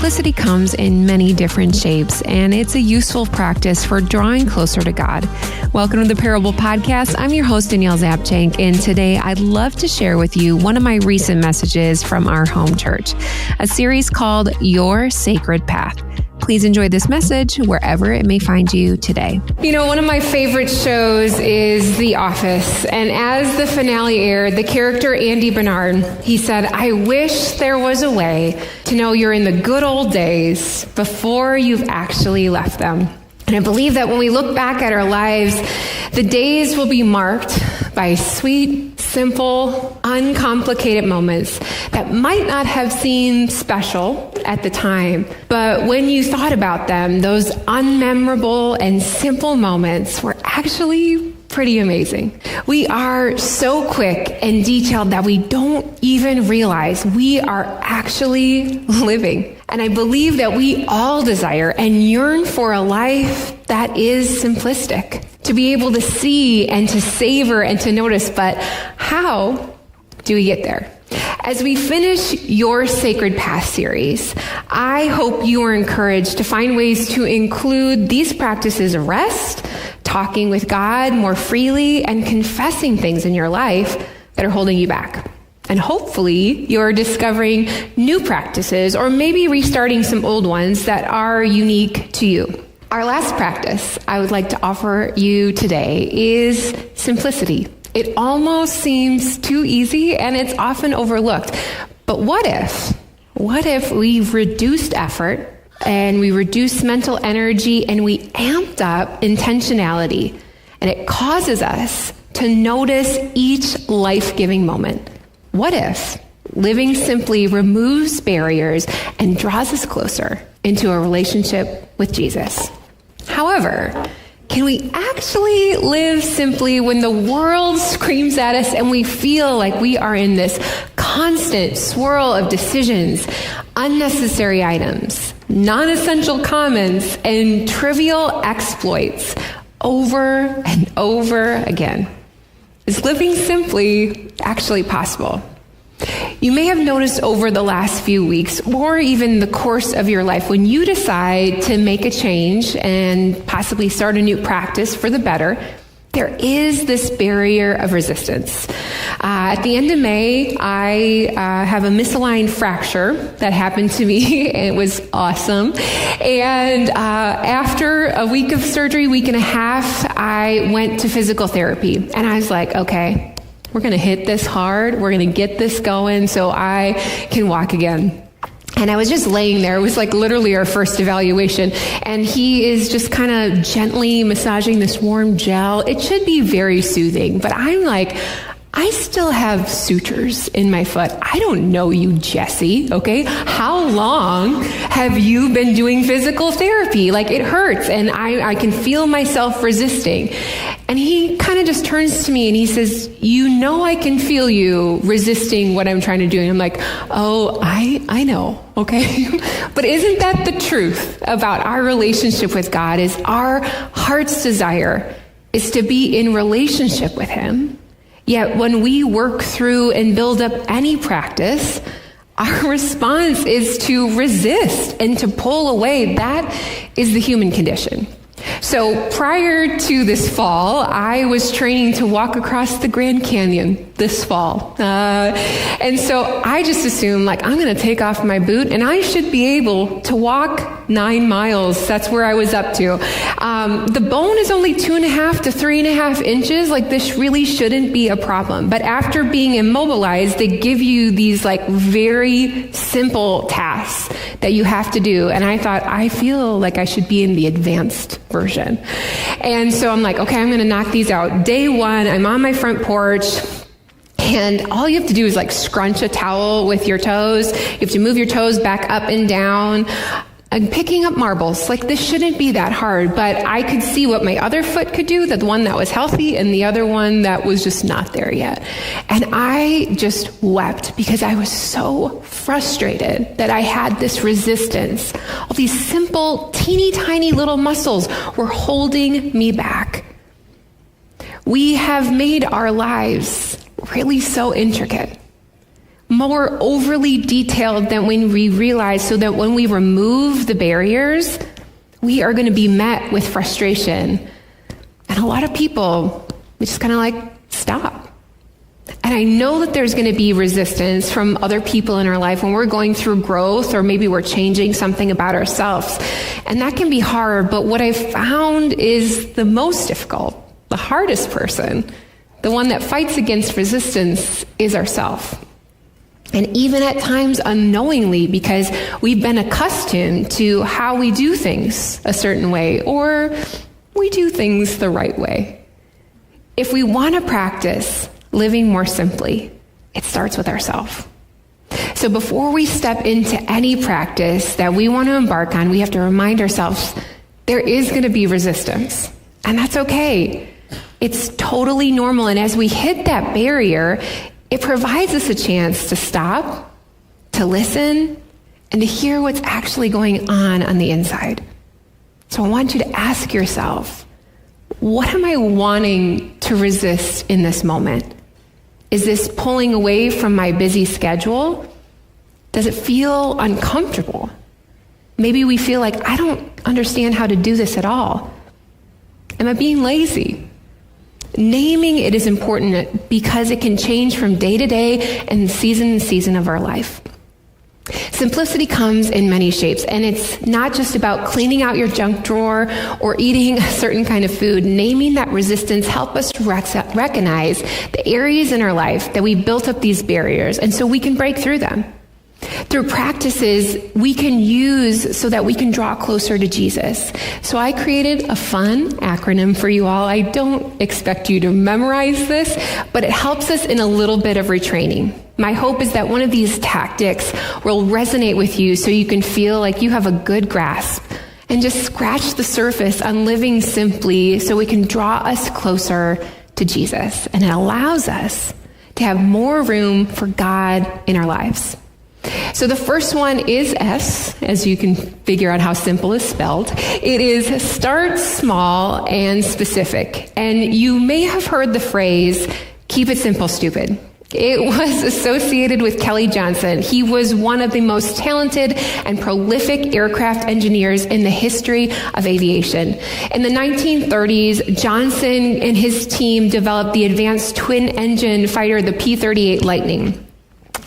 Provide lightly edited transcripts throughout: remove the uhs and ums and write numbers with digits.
Simplicity comes in many different shapes, and it's a useful practice for drawing closer to God. Welcome to the Parable Podcast. I'm your host, Danielle Zapchenk, and today I'd love to share with you one of my recent messages from our home church, a series called Your Sacred Path. Please enjoy this message wherever it may find you today. You know, one of my favorite shows is The Office. And as the finale aired, the character Andy Bernard, he said, "I wish there was a way to know you're in the good old days before you've actually left them." And I believe that when we look back at our lives, the days will be marked by sweet, simple, uncomplicated moments that might not have seemed special at the time, but when you thought about them, those unmemorable and simple moments were actually pretty amazing. We are so quick and detailed that we don't even realize we are actually living. And I believe that we all desire and yearn for a life that is simplistic, to be able to see and to savor and to notice. But how do we get there? As we finish Your Sacred Path series, I hope you are encouraged to find ways to include these practices of rest, talking with God more freely, and confessing things in your life that are holding you back. And hopefully you're discovering new practices or maybe restarting some old ones that are unique to you. Our last practice I would like to offer you today is simplicity. It almost seems too easy and it's often overlooked. But what if we reduced effort and we reduced mental energy and we amped up intentionality, and it causes us to notice each life-giving moment? What if living simply removes barriers and draws us closer into a relationship with Jesus? However, can we actually live simply when the world screams at us and we feel like we are in this constant swirl of decisions, unnecessary items, non-essential comments, and trivial exploits over and over again? Is living simply actually possible? You may have noticed over the last few weeks, or even the course of your life, when you decide to make a change and possibly start a new practice for the better, there is this barrier of resistance. At the end of May, I have a misaligned fracture that happened to me. It was awesome. And after a week of surgery, week and a half, I went to physical therapy. And I was like, okay, we're going to hit this hard. We're going to get this going so I can walk again. And I was just laying there. It was like literally our first evaluation. And he is just kind of gently massaging this warm gel. It should be very soothing. But I'm like, I still have sutures in my foot. I don't know you, Jesse, okay? How long have you been doing physical therapy? Like, it hurts, and I can feel myself resisting. And he kind of just turns to me and he says, "You know I can feel you resisting what I'm trying to do." And I'm like, oh, I know, okay? But isn't that the truth about our relationship with God? Is our heart's desire is to be in relationship with Him. Yet when we work through and build up any practice, our response is to resist and to pull away. That is the human condition. So prior to this fall, I was training to walk across the Grand Canyon this fall. And so I just assumed, like, I'm going to take off my boot and I should be able to walk 9 miles. That's where I was up to. The bone is only 2.5 to 3.5 inches. Like, this really shouldn't be a problem. But after being immobilized, they give you these like very simple tasks that you have to do. And I thought, I feel like I should be in the advanced version. And so I'm like, okay, I'm going to knock these out. Day one, I'm on my front porch. And all you have to do is like scrunch a towel with your toes. You have to move your toes back up and down. I'm picking up marbles. Like, this shouldn't be that hard, but I could see what my other foot could do, the one that was healthy and the other one that was just not there yet. And I just wept because I was so frustrated that I had this resistance. All these simple, teeny tiny little muscles were holding me back. We have made our lives really so intricate. more overly detailed than when we realize, so that when we remove the barriers, we are going to be met with frustration. And a lot of people, we just kind of like, stop. And I know that there's going to be resistance from other people in our life when we're going through growth, or maybe we're changing something about ourselves. And that can be hard, but what I've found is the most difficult, the hardest person, the one that fights against resistance, is ourselves. And even at times unknowingly, because we've been accustomed to how we do things a certain way, or we do things the right way. If we want to practice living more simply, it starts with ourselves. So before we step into any practice that we want to embark on, we have to remind ourselves there is going to be resistance, and that's okay. It's totally normal. And as we hit that barrier, it provides us a chance to stop, to listen, and to hear what's actually going on the inside. So I want you to ask yourself, what am I wanting to resist in this moment? Is this pulling away from my busy schedule? Does it feel uncomfortable? Maybe we feel like, I don't understand how to do this at all. Am I being lazy? Naming it is important because it can change from day to day and season to season of our life. Simplicity comes in many shapes, and it's not just about cleaning out your junk drawer or eating a certain kind of food. Naming that resistance helps us recognize the areas in our life that we built up these barriers, and so we can break through them. Through practices we can use so that we can draw closer to Jesus. So I created a fun acronym for you all. I don't expect you to memorize this, but it helps us in a little bit of retraining. My hope is that one of these tactics will resonate with you so you can feel like you have a good grasp and just scratch the surface on living simply, so we can draw us closer to Jesus. And it allows us to have more room for God in our lives. So the first one is S, as you can figure out how simple is spelled. It is start small and specific. And you may have heard the phrase, keep it simple, stupid. It was associated with Kelly Johnson. He was one of the most talented and prolific aircraft engineers in the history of aviation. In the 1930s, Johnson and his team developed the advanced twin-engine fighter, the P-38 Lightning.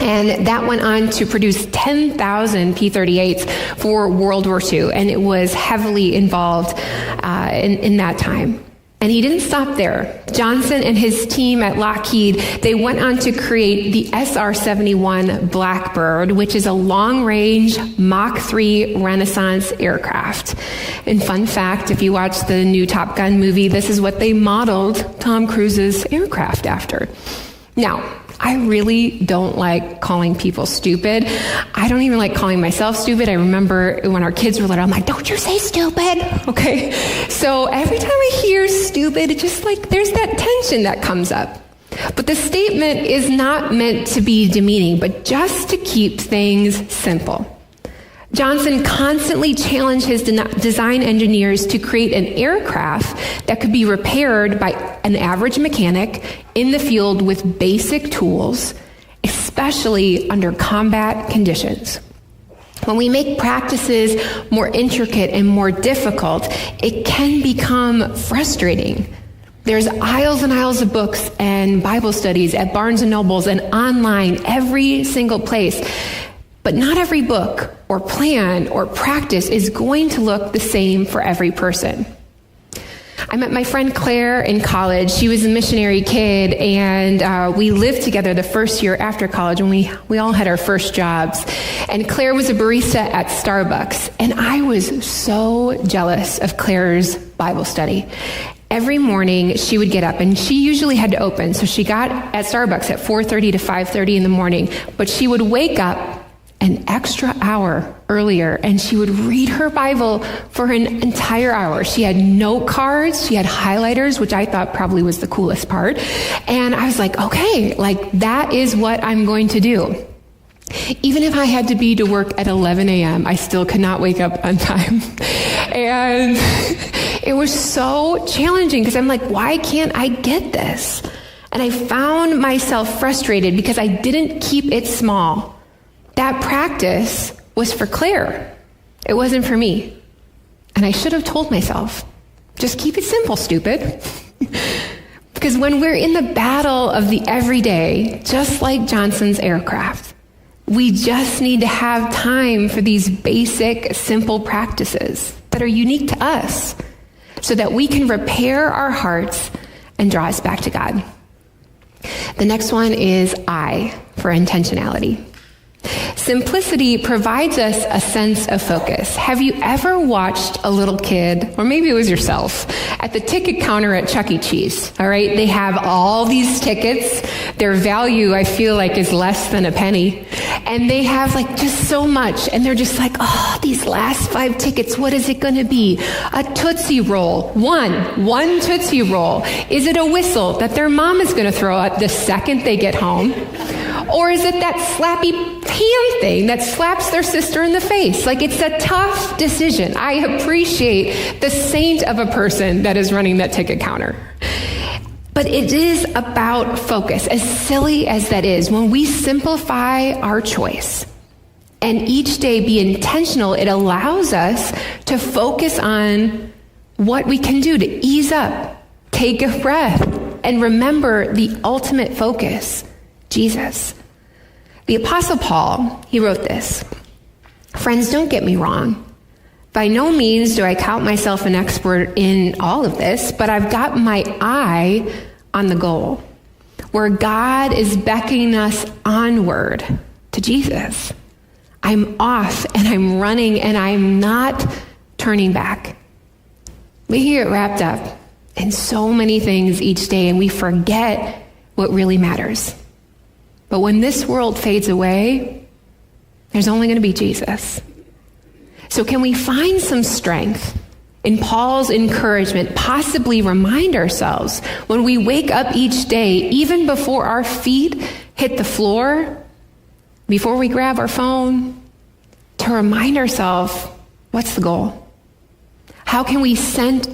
And that went on to produce 10,000 P-38s for World War II, and it was heavily involved in that time. And he didn't stop there. Johnson and his team at Lockheed, they went on to create the SR-71 Blackbird, which is a long-range Mach 3 Renaissance aircraft. And fun fact, if you watch the new Top Gun movie, this is what they modeled Tom Cruise's aircraft after. Now, I really don't like calling people stupid. I don't even like calling myself stupid. I remember when our kids were little, I'm like, don't you say stupid, okay? So every time I hear stupid, it's just like there's that tension that comes up. But the statement is not meant to be demeaning, but just to keep things simple. Johnson constantly challenged his design engineers to create an aircraft that could be repaired by an average mechanic in the field with basic tools, especially under combat conditions. When we make practices more intricate and more difficult, it can become frustrating. There's aisles and aisles of books and Bible studies at Barnes & Nobles and online, every single place. But not every book or plan or practice is going to look the same for every person. I met my friend Claire in college. She was a missionary kid, and we lived together the first year after college when we all had our first jobs. And Claire was a barista at Starbucks, and I was so jealous of Claire's Bible study. Every morning she would get up, and she usually had to open, so she got at Starbucks at 4:30 to 5:30 in the morning, but she would wake up an extra hour earlier, and she would read her Bible for an entire hour. She had note cards, she had highlighters, which I thought probably was the coolest part. And I was like, okay, like that is what I'm going to do. Even if I had to be to work at 11 a.m., I still could not wake up on time. And it was so challenging because I'm like, why can't I get this? And I found myself frustrated because I didn't keep it small. That practice was for Claire. It wasn't for me. And I should have told myself, just keep it simple, stupid. Because when we're in the battle of the everyday, just like Johnson's aircraft, we just need to have time for these basic, simple practices that are unique to us so that we can repair our hearts and draw us back to God. The next one is I, for intentionality. Simplicity provides us a sense of focus. Have you ever watched a little kid, or maybe it was yourself, at the ticket counter at Chuck E. Cheese, all right? They have all these tickets. Their value, I feel like, is less than a penny. And they have just so much. And they're just like, oh, these last 5 tickets, what is it going to be? A Tootsie Roll. One Tootsie Roll. Is it a whistle that their mom is going to throw out the second they get home? Or is it that slappy hand thing that slaps their sister in the face? It's a tough decision. I appreciate the saint of a person that is running that ticket counter. But it is about focus, as silly as that is. When we simplify our choice and each day be intentional, it allows us to focus on what we can do to ease up, take a breath, and remember the ultimate focus, Jesus. The Apostle Paul, he wrote this, "Friends, don't get me wrong. By no means do I count myself an expert in all of this, but I've got my eye on the goal, where God is beckoning us onward to Jesus. I'm off and I'm running and I'm not turning back." We get wrapped up in so many things each day and we forget what really matters. But when this world fades away, there's only going to be Jesus. So can we find some strength in Paul's encouragement, possibly remind ourselves when we wake up each day, even before our feet hit the floor, before we grab our phone, to remind ourselves, what's the goal? How can we set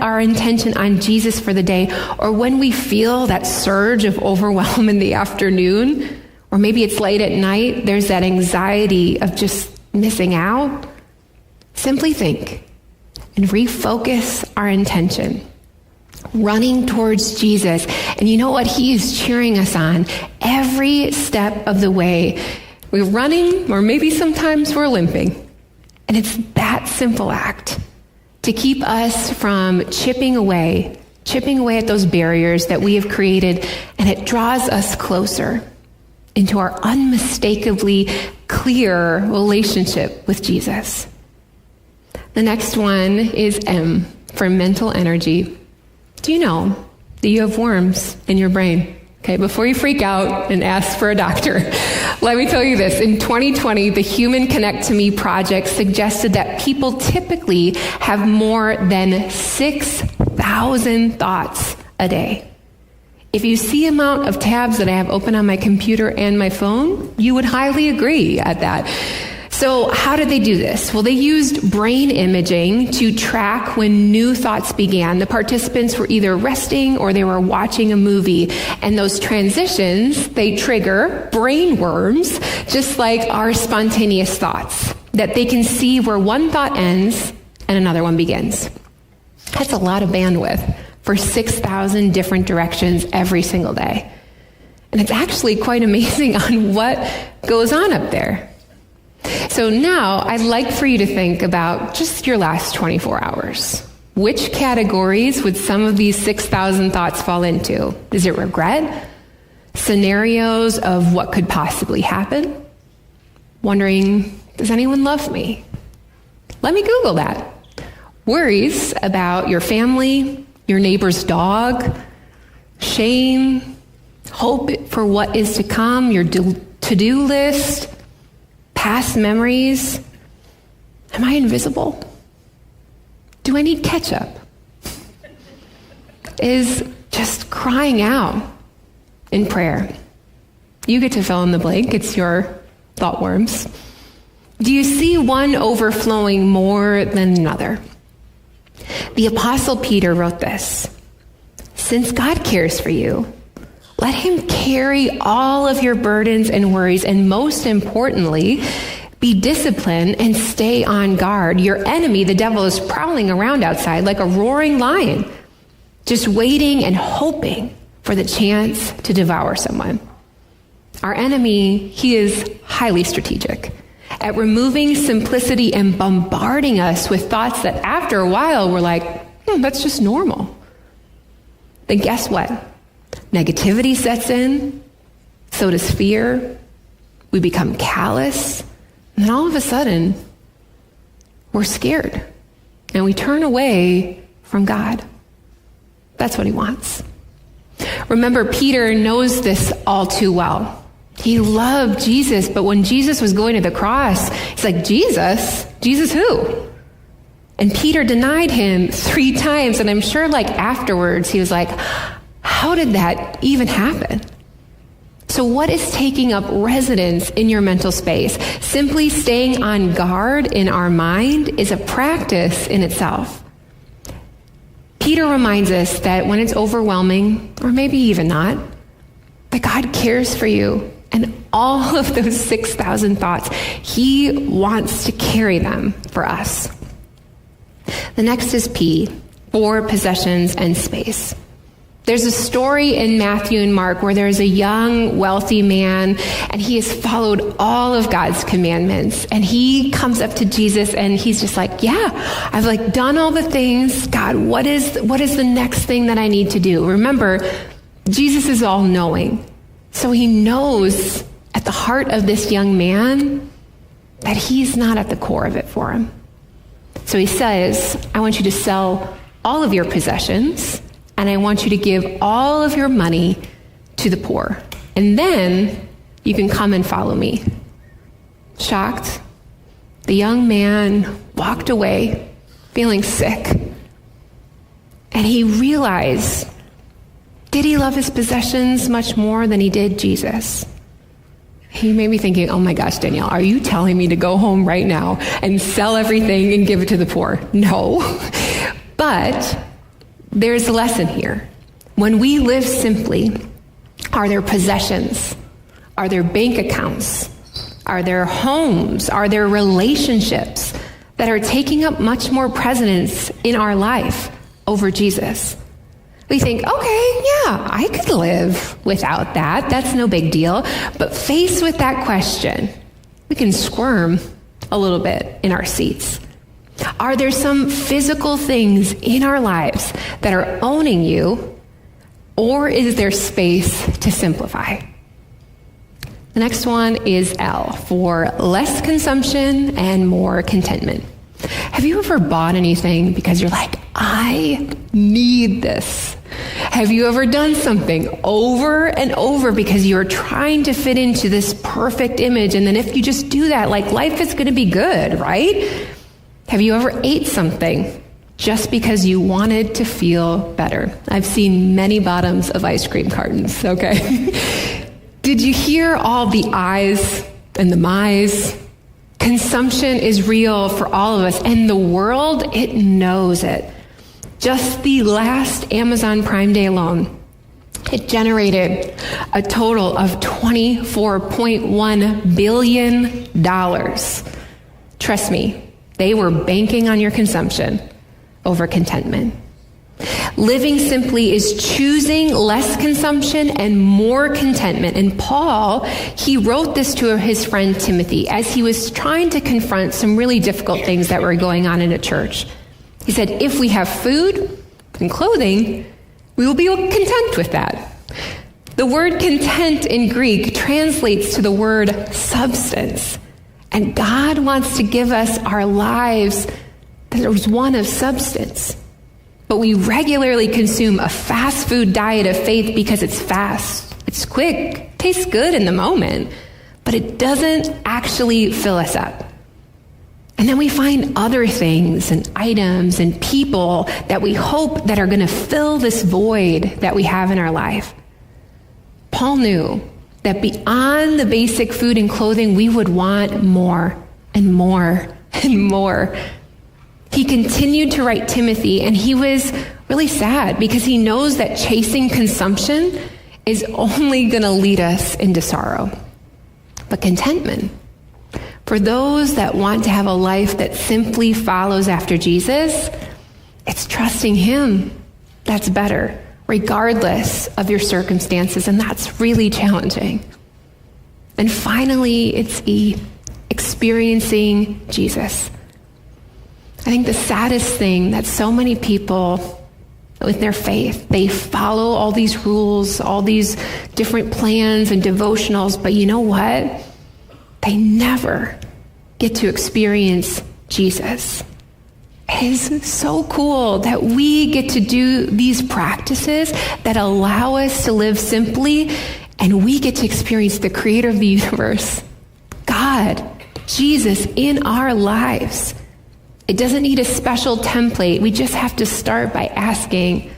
our intention on Jesus for the day? Or when we feel that surge of overwhelm in the afternoon, or maybe it's late at night, there's that anxiety of just missing out. Simply think and refocus our intention, running towards Jesus. And you know what? He is cheering us on every step of the way. We're running, or maybe sometimes we're limping. And it's that simple act to keep us from chipping away at those barriers that we have created, and it draws us closer into our unmistakably clear relationship with Jesus. The next one is M, for mental energy. Do you know that you have worms in your brain? Okay, before you freak out and ask for a doctor, let me tell you this. In 2020, the Human Connect to Me project suggested that people typically have more than 6,000 thoughts a day. If you see the amount of tabs that I have open on my computer and my phone, you would highly agree at that. So how did they do this? Well, they used brain imaging to track when new thoughts began. The participants were either resting or they were watching a movie. And those transitions, they trigger brain worms, just like our spontaneous thoughts, that they can see where one thought ends and another one begins. That's a lot of bandwidth for 6,000 different directions every single day. And it's actually quite amazing on what goes on up there. So now I'd like for you to think about just your last 24 hours. Which categories would some of these 6,000 thoughts fall into? Is it regret? Scenarios of what could possibly happen? Wondering, does anyone love me? Let me Google that. Worries about your family, your neighbor's dog, shame, hope for what is to come, your to-do list, past memories. Am I invisible? Do I need ketchup? Is just crying out in prayer. You get to fill in the blank. It's your thought worms. Do you see one overflowing more than another? The Apostle Peter wrote this: "Since God cares for you, Let him carry all of your burdens and worries, and most importantly, be disciplined and stay on guard. Your enemy, the devil, is prowling around outside like a roaring lion, just waiting and hoping for the chance to devour someone. Our enemy, he is highly strategic at removing simplicity and bombarding us with thoughts that after a while we're like, that's just normal. Then guess what? Negativity sets in, so does fear. We become callous, and then all of a sudden, we're scared, and we turn away from God. That's what he wants. Remember, Peter knows this all too well. He loved Jesus, but when Jesus was going to the cross, he's like, Jesus? Jesus who? And Peter denied him 3 times, and I'm sure afterwards he was like, how did that even happen? So what is taking up residence in your mental space? Simply staying on guard in our mind is a practice in itself. Peter reminds us that when it's overwhelming, or maybe even not, that God cares for you, and all of those 6,000 thoughts, he wants to carry them for us. The next is P, for possessions and space. There's a story in Matthew and Mark where there's a young, wealthy man, and he has followed all of God's commandments. And he comes up to Jesus, and he's just like, yeah, I've done all the things. God, what is the next thing that I need to do? Remember, Jesus is all-knowing. So he knows at the heart of this young man that he's not at the core of it for him. So he says, I want you to sell all of your possessions, and I want you to give all of your money to the poor. And then you can come and follow me. Shocked, the young man walked away, feeling sick. And he realized, did he love his possessions much more than he did Jesus? He may be thinking, oh my gosh, Danielle, are you telling me to go home right now and sell everything and give it to the poor? No. But there's a lesson here. When we live simply, are there possessions? Are there bank accounts? Are there homes? Are there relationships that are taking up much more precedence in our life over Jesus? We think, okay, yeah, I could live without that. That's no big deal. But faced with that question, we can squirm a little bit in our seats. Are there some physical things in our lives that are owning you, or is there space to simplify? The next one is L, for less consumption and more contentment. Have you ever bought anything because you're like, I need this? Have you ever done something over and over because you're trying to fit into this perfect image, and then if you just do that, life is going to be good, right? Have you ever ate something just because you wanted to feel better? I've seen many bottoms of ice cream cartons, okay? Did you hear all the I's and the my's? Consumption is real for all of us, and the world, it knows it. Just the last Amazon Prime Day alone, it generated a total of $24.1 billion. Trust me, they were banking on your consumption over contentment. Living simply is choosing less consumption and more contentment. And Paul, he wrote this to his friend Timothy as he was trying to confront some really difficult things that were going on in a church. He said, if we have food and clothing, we will be content with that. The word content in Greek translates to the word substance. And God wants to give us our lives that there's one of substance. But we regularly consume a fast food diet of faith because it's fast, it's quick, tastes good in the moment, but it doesn't actually fill us up. And then we find other things and items and people that we hope that are going to fill this void that we have in our life. Paul knew that beyond the basic food and clothing, we would want more and more and more. He continued to write Timothy, and he was really sad because he knows that chasing consumption is only going to lead us into sorrow. But contentment, for those that want to have a life that simply follows after Jesus, it's trusting him that's better, regardless of your circumstances, and that's really challenging. And finally, it's experiencing Jesus. I think the saddest thing that so many people with their faith, they follow all these rules, all these different plans and devotionals, but you know what? They never get to experience Jesus. It is so cool that we get to do these practices that allow us to live simply, and we get to experience the creator of the universe, God, Jesus, in our lives. It doesn't need a special template. We just have to start by asking,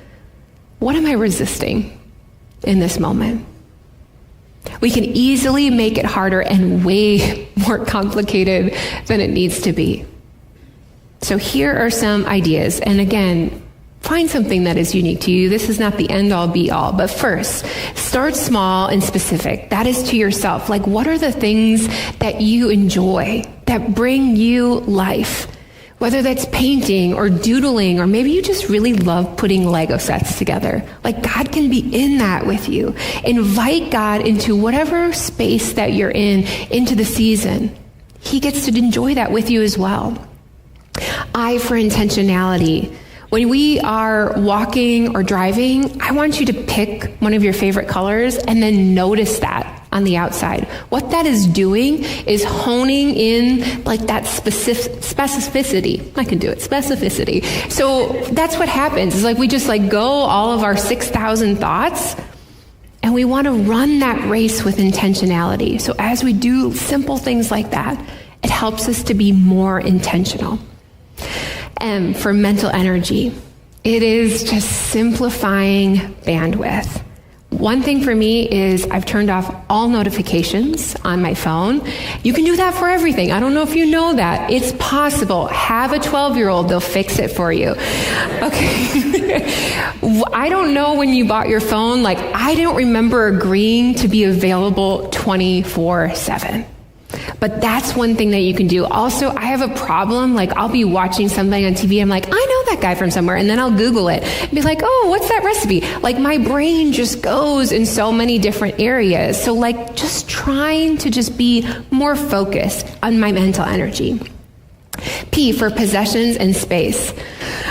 what am I resisting in this moment? We can easily make it harder and way more complicated than it needs to be. So here are some ideas. And again, find something that is unique to you. This is not the end-all, be-all. But first, start small and specific. That is to yourself. Like, what are the things that you enjoy, that bring you life? Whether that's painting or doodling, or maybe you just really love putting Lego sets together. Like, God can be in that with you. Invite God into whatever space that you're in, into the season. He gets to enjoy that with you as well. I for intentionality. When we are walking or driving, I want you to pick one of your favorite colors and then notice that on the outside. What that is doing is honing in like that specificity. I can do it, specificity. So that's what happens. It's like we just like go all of our 6,000 thoughts, and we want to run that race with intentionality. So as we do simple things like that, it helps us to be more intentional. M for mental energy. It is just simplifying bandwidth. One thing for me is I've turned off all notifications on my phone. You can do that for everything. I don't know if you know that. It's possible. Have a 12-year-old. They'll fix it for you. Okay. I don't know when you bought your phone. Like, I don't remember agreeing to be available 24/7. But that's one thing that you can do. Also, I have a problem. Like, I'll be watching something on TV. I'm like, I know that guy from somewhere. And then I'll Google it and be like, oh, what's that recipe? Like, my brain just goes in so many different areas. So like, just trying to just be more focused on my mental energy. P for possessions and space.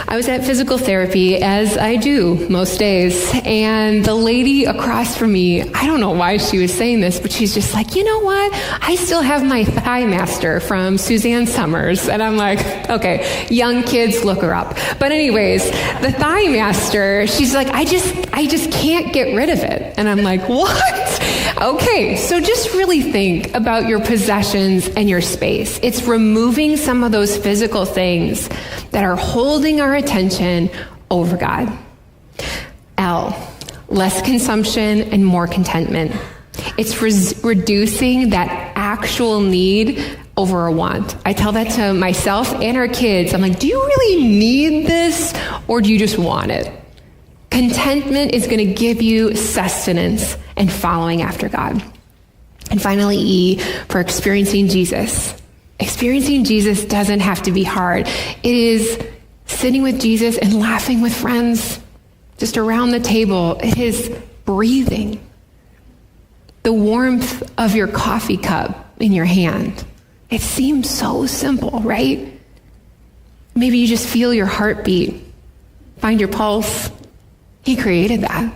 I was at physical therapy, as I do most days, and the lady across from me, I don't know why she was saying this, but she's just like, you know what? I still have my Thigh Master from Suzanne Summers. And I'm like, okay, young kids, look her up. But anyways, the Thigh Master, she's like, I just can't get rid of it. And I'm like, what? Okay, so just really think about your possessions and your space. It's removing some of those physical things that are holding our attention over God. L, less consumption and more contentment. It's reducing that actual need over a want. I tell that to myself and our kids. I'm like, do you really need this, or do you just want it? Contentment is going to give you sustenance and following after God. And finally, E, for experiencing Jesus. Experiencing Jesus doesn't have to be hard. It is sitting with Jesus and laughing with friends just around the table. It is breathing. The warmth of your coffee cup in your hand. It seems so simple, right? Maybe you just feel your heartbeat, find your pulse. He created that.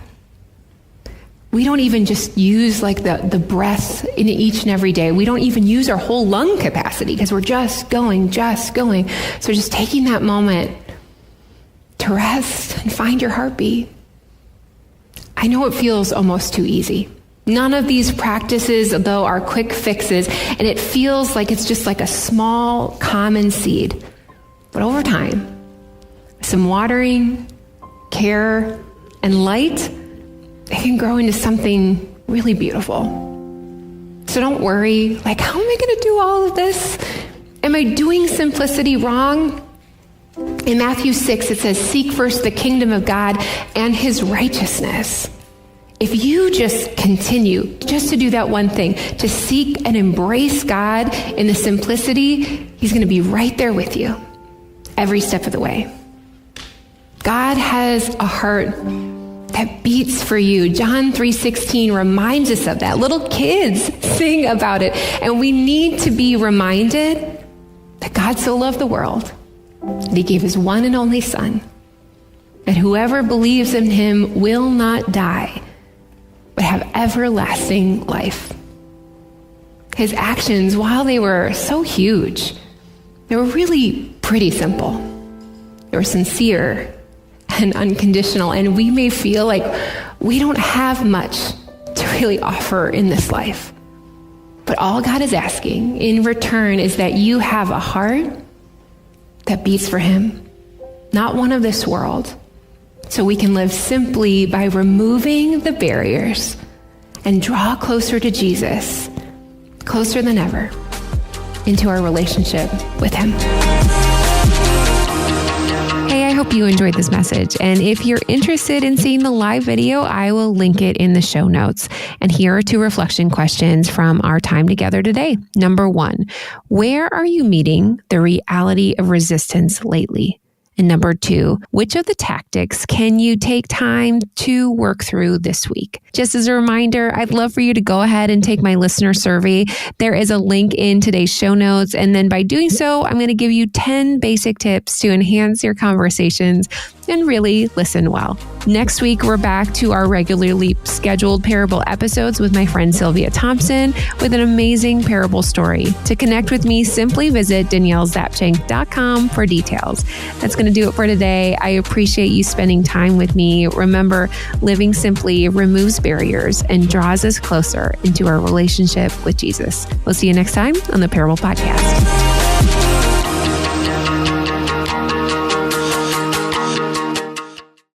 We don't even just use like the breath in each and every day. We don't even use our whole lung capacity because we're just going. So just taking that moment to rest and find your heartbeat. I know it feels almost too easy. None of these practices, though, are quick fixes, and it feels like it's just like a small common seed. But over time, some watering, care, and light, it can grow into something really beautiful. So don't worry, like, how am I going to do all of this? Am I doing simplicity wrong? In Matthew 6, it says, seek first the kingdom of God and his righteousness. If you just continue just to do that one thing, to seek and embrace God in the simplicity, he's going to be right there with you every step of the way. God has a heart that beats for you. John 3:16 reminds us of that. Little kids sing about it. And we need to be reminded that God so loved the world that he gave his one and only Son, that whoever believes in him will not die, but have everlasting life. His actions, while they were so huge, they were really pretty simple. They were sincere and unconditional, and we may feel like we don't have much to really offer in this life. But all God is asking in return is that you have a heart that beats for him, not one of this world, so we can live simply by removing the barriers and draw closer to Jesus, closer than ever, into our relationship with him. Hey, I hope you enjoyed this message. And if you're interested in seeing the live video, I will link it in the show notes. And here are 2 reflection questions from our time together today. Number 1, where are you meeting the reality of resistance lately? And number 2, which of the tactics can you take time to work through this week? Just as a reminder, I'd love for you to go ahead and take my listener survey. There is a link in today's show notes. And then by doing so, I'm going to give you 10 basic tips to enhance your conversations and really listen well. Next week, we're back to our regularly scheduled parable episodes with my friend Sylvia Thompson with an amazing parable story. To connect with me, simply visit DanielleZapchenk.com for details. That's going to do it for today. I appreciate you spending time with me. Remember, living simply removes barriers and draws us closer into our relationship with Jesus. We'll see you next time on the Parable Podcast.